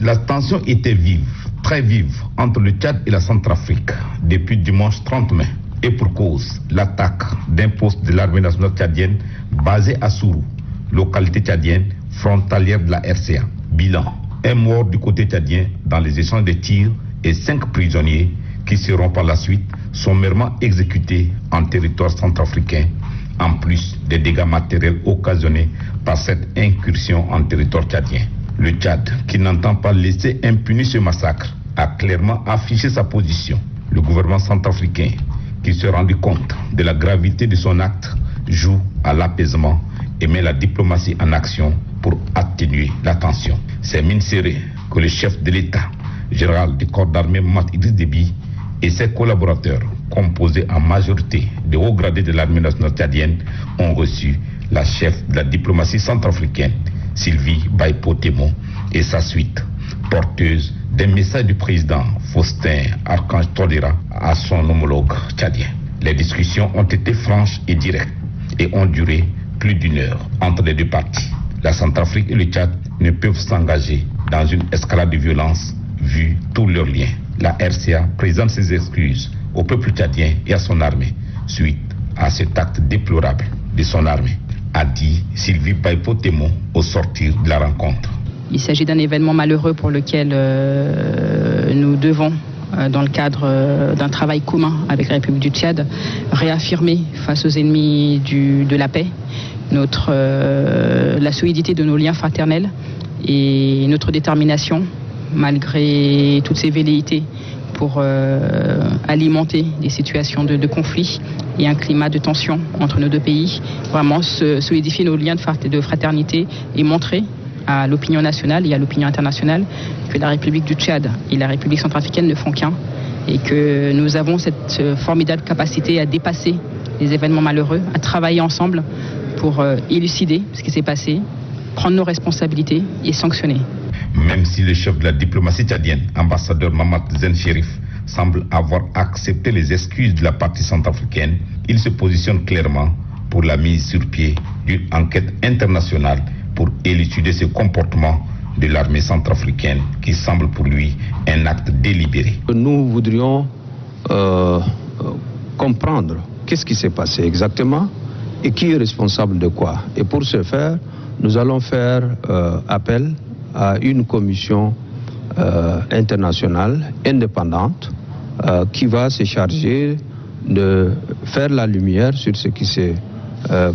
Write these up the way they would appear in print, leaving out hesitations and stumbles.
La tension était vive, très vive, entre le Tchad et la Centrafrique depuis dimanche 30 mai. Et pour cause, l'attaque d'un poste de l'armée nationale tchadienne basé à Sourou, localité tchadienne frontalière de la RCA. Bilan, un mort du côté tchadien dans les échanges de tirs et 5 prisonniers qui seront par la suite sommairement exécutés en territoire centrafricain, en plus des dégâts matériels occasionnés par cette incursion en territoire tchadien. Le Tchad, qui n'entend pas laisser impuni ce massacre, a clairement affiché sa position. Le gouvernement centrafricain, qui s'est rendu compte de la gravité de son acte, joue à l'apaisement et met la diplomatie en action pour atténuer la tension. C'est mine serrée que le chef de l'État, général du corps d'armée Mahamat Idriss Déby, et ses collaborateurs, composés en majorité de hauts gradés de l'armée nationale tchadienne, ont reçu la chef de la diplomatie centrafricaine, Sylvie Baïpo-Témo, et sa suite, porteuse d'un message du président Faustin Archange Touadéra à son homologue tchadien. Les discussions ont été franches et directes et ont duré plus d'1 heure entre les deux parties. La Centrafrique et le Tchad ne peuvent s'engager dans une escalade de violence vu tous leurs liens. La RCA présente ses excuses au peuple tchadien et à son armée suite à cet acte déplorable de son armée, a dit Sylvie Baïpo-Témo au sortir de la rencontre. Il s'agit d'un événement malheureux pour lequel nous devons, dans le cadre d'un travail commun avec la République du Tchad, réaffirmer face aux ennemis de la paix la solidité de nos liens fraternels et notre détermination, malgré toutes ces velléités, pour alimenter des situations de conflit et un climat de tension entre nos deux pays, vraiment solidifier nos liens de fraternité et montrer à l'opinion nationale et à l'opinion internationale que la République du Tchad et la République centrafricaine ne font qu'un et que nous avons cette formidable capacité à dépasser les événements malheureux, à travailler ensemble pour élucider ce qui s'est passé, prendre nos responsabilités et sanctionner. Même si le chef de la diplomatie tchadienne, ambassadeur Mahamat Zen Chérif, semble avoir accepté les excuses de la partie centrafricaine, il se positionne clairement pour la mise sur pied d'une enquête internationale pour élucider ce comportement de l'armée centrafricaine qui semble pour lui un acte délibéré. Nous voudrions comprendre qu'est-ce qui s'est passé exactement et qui est responsable de quoi. Et pour ce faire, nous allons faire appel à une commission internationale indépendante qui va se charger de faire la lumière sur ce qui s'est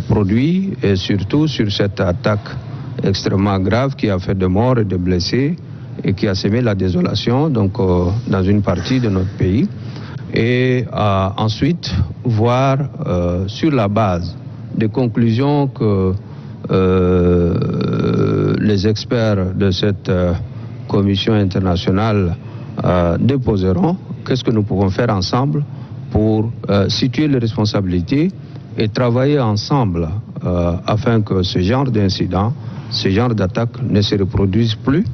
produit et surtout sur cette attaque extrêmement grave qui a fait de morts et de blessés et qui a semé la désolation dans une partie de notre pays. Et ensuite voir sur la base des conclusions que les experts de cette commission internationale déposeront, qu'est-ce que nous pouvons faire ensemble pour situer les responsabilités et travailler ensemble afin que ce genre d'incident, ce genre d'attaque ne se reproduise plus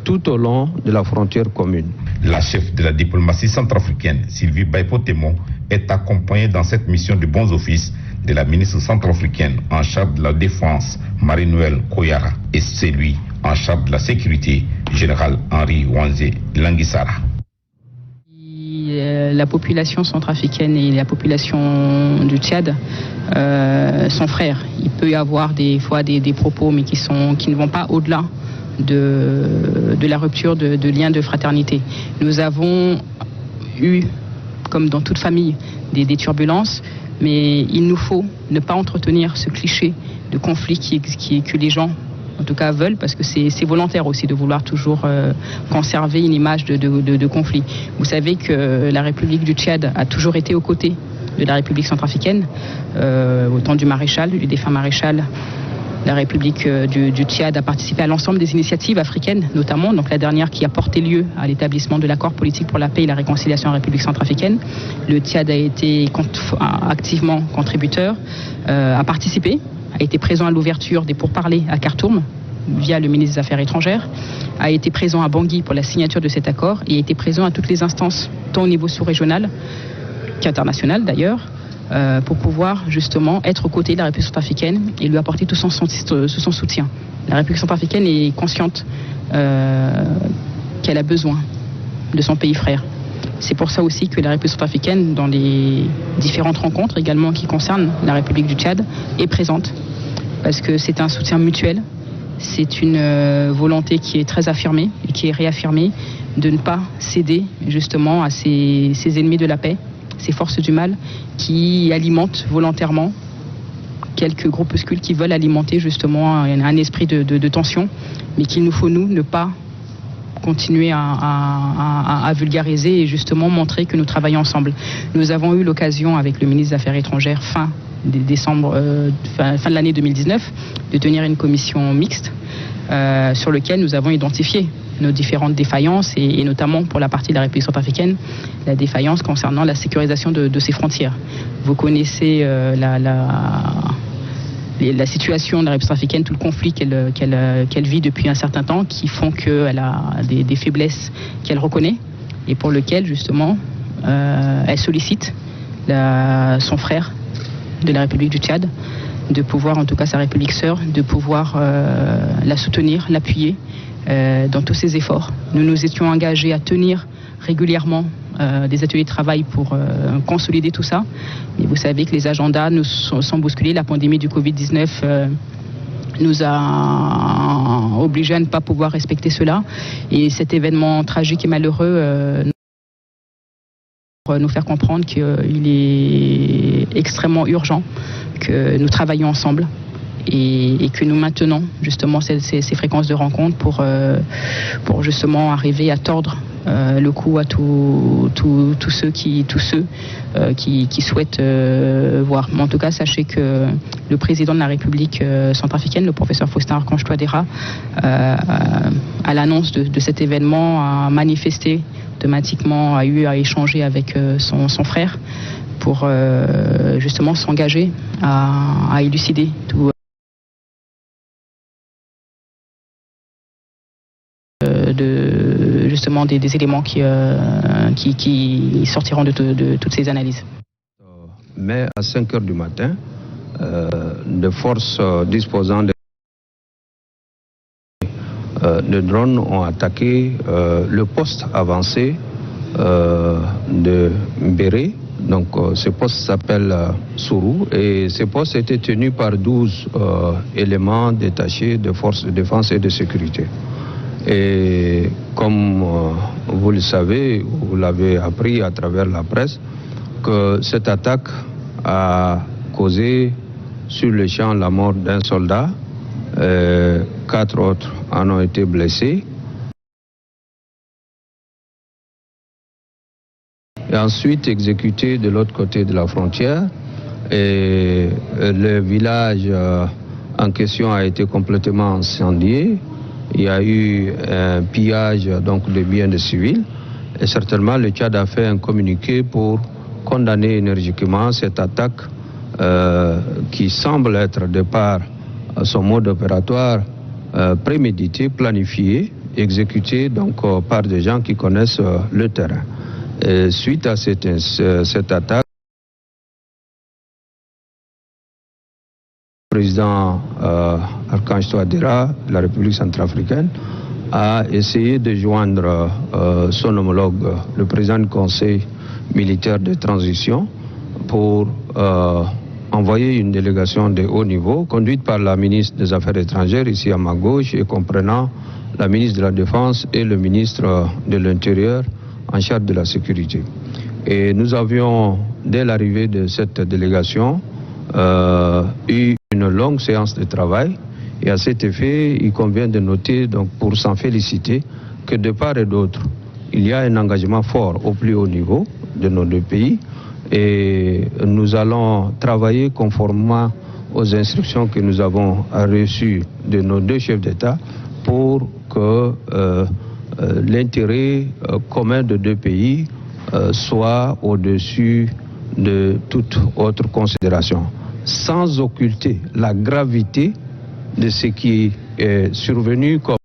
tout au long de la frontière commune. La chef de la diplomatie centrafricaine, Sylvie Baïpo-Témo, est accompagnée dans cette mission de bons offices de la ministre centrafricaine en charge de la défense, Marie-Noëlle Koyara, et celui en charge de la sécurité, général Henri Wanze Languissara. La population centrafricaine et la population du Tchad sont frères. Il peut y avoir des fois des propos, mais qui ne vont pas au-delà de la rupture de liens de fraternité. Nous avons eu, comme dans toute famille, des turbulences, mais il nous faut ne pas entretenir ce cliché de conflit que les gens, en tout cas, veulent, parce que c'est volontaire aussi de vouloir toujours conserver une image de conflit. Vous savez que la République du Tchad a toujours été aux côtés de la République centrafricaine, au temps du maréchal, du défunt maréchal. La République du Tchad a participé à l'ensemble des initiatives africaines, notamment donc la dernière qui a porté lieu à l'établissement de l'accord politique pour la paix et la réconciliation en République centrafricaine. Le Tchad a été activement contributeur, a participé, a été présent à l'ouverture des pourparlers à Khartoum via le ministre des Affaires étrangères, a été présent à Bangui pour la signature de cet accord et a été présent à toutes les instances, tant au niveau sous-régional qu'international d'ailleurs, pour pouvoir justement être aux côtés de la République centrafricaine et lui apporter tout son soutien. La République centrafricaine est consciente qu'elle a besoin de son pays frère. C'est pour ça aussi que la République centrafricaine, dans les différentes rencontres également qui concernent la République du Tchad, est présente. Parce que c'est un soutien mutuel, c'est une volonté qui est très affirmée et qui est réaffirmée de ne pas céder justement à ces ennemis de la paix, ces forces du mal qui alimentent volontairement quelques groupuscules qui veulent alimenter justement un esprit de tension, mais qu'il nous faut, nous, ne pas continuer à vulgariser et justement montrer que nous travaillons ensemble. Nous avons eu l'occasion avec le ministre des Affaires étrangères fin de l'année 2019 de tenir une commission mixte sur laquelle nous avons identifié nos différentes défaillances et notamment pour la partie de la République centrafricaine, la défaillance concernant la sécurisation de ses frontières. Vous connaissez la situation de la République centrafricaine, tout le conflit qu'elle vit depuis un certain temps, qui font qu'elle a des faiblesses qu'elle reconnaît et pour lesquelles justement elle sollicite son frère de la République du Tchad, de pouvoir, en tout cas sa République sœur, de pouvoir la soutenir, l'appuyer dans tous ses efforts. Nous nous étions engagés à tenir régulièrement des ateliers de travail pour consolider tout ça. Mais vous savez que les agendas nous sont bousculés. La pandémie du Covid-19 nous a obligés à ne pas pouvoir respecter cela. Et cet événement tragique et malheureux pour nous faire comprendre qu'il est extrêmement urgent que nous travaillos ensemble et que nous maintenons justement ces fréquences de rencontres pour justement arriver à tordre le cou à tous ceux qui souhaitent voir. Mais en tout cas, sachez que le président de la République centrafricaine, le professeur Faustin Archange Touadéra, à l'annonce de cet événement, a manifesté automatiquement, a eu à échanger avec son frère pour justement s'engager à élucider tout justement des éléments qui sortiront de toutes ces analyses. Mais à 5 heures du matin, des forces disposant de drones ont attaqué le poste avancé de Mbéré. Donc ce poste s'appelle Sourou et ce poste était tenu par 12 éléments détachés de forces de défense et de sécurité. Et comme vous le savez, vous l'avez appris à travers la presse, que cette attaque a causé sur le champ la mort d'un soldat, 4 autres en ont été blessés. Et ensuite exécutés de l'autre côté de la frontière. Et le village en question a été complètement incendié. Il y a eu un pillage donc de biens de civils et certainement le Tchad a fait un communiqué pour condamner énergiquement cette attaque qui semble être de par son mode opératoire prémédité, planifié, exécuté donc par des gens qui connaissent le terrain. Et suite à cette attaque, le président Archange Touadéra de la République centrafricaine a essayé de joindre son homologue, le président du Conseil militaire de transition, pour envoyer une délégation de haut niveau, conduite par la ministre des Affaires étrangères, ici à ma gauche, et comprenant la ministre de la Défense et le ministre de l'Intérieur en charge de la sécurité. Et nous avions, dès l'arrivée de cette délégation, eu une longue séance de travail et à cet effet, il convient de noter, donc, pour s'en féliciter, que de part et d'autre, il y a un engagement fort au plus haut niveau de nos deux pays et nous allons travailler conformément aux instructions que nous avons reçues de nos deux chefs d'État pour que l'intérêt commun de deux pays soit au-dessus de toute autre considération, sans occulter la gravité de ce qui est survenu comme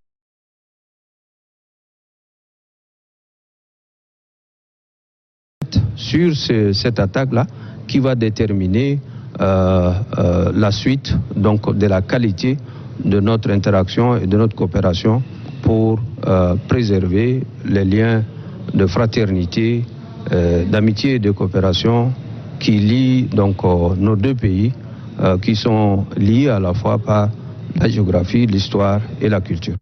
sur cette attaque-là qui va déterminer la suite donc de la qualité de notre interaction et de notre coopération pour préserver les liens de fraternité, d'amitié et de coopération qui lient donc nos deux pays, qui sont liés à la fois par la géographie, l'histoire et la culture.